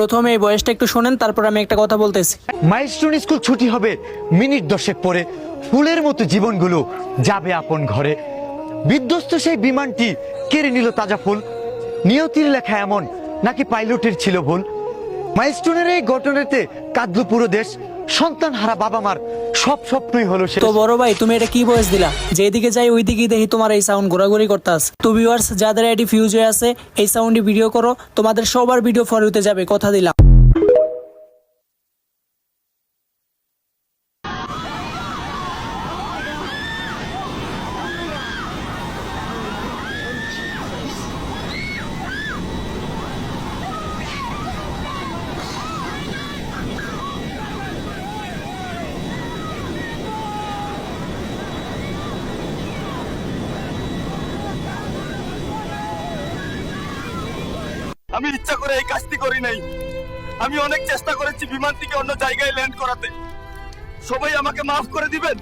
প্রথমে এই বয়সটা একটু শোনেন, তারপর আমি একটা কথা বলতেছি। মাইলস্টোন স্কুল ছুটি হবে মিনিট 10 পরে। ফুলের মতো জীবনগুলো যাবে আপন ঘরে। বিধ্বস্ত সেই বিমানটি কেড়ে নিল তাজা ফুল। নিয়তির লেখা এমন নাকি পাইলটের ছিল ভুল? মাইলস্টোনের এই ঘটনাতে কাঁদলো পুরো দেশ। সন্তান হারা বাবা মার সব স্বপ্নই হলো শেষ। তো বড় ভাই, তুমি এটা কি ভয়েস দিলা? যেদিকে যাই ওইদিকেই দেখি তোমার এই সাউন্ড ঘোরাঘুরি করতে আছে। তো ভিউয়ার্স, যাদের আইডি ফিউজ হয়ে আছে, এই সাউন্ডে ভিডিও করো, তোমাদের সবার ভিডিও ফর ইউতে যাবে, কথা দিলাম। আমি ইচ্ছা করে এই কাজটি করি নাই। আমি অনেক চেষ্টা করেছি বিমানটিকে অন্য জায়গায় ল্যান্ড করাতে। সবাই আমাকে মাফ করে দিবেন।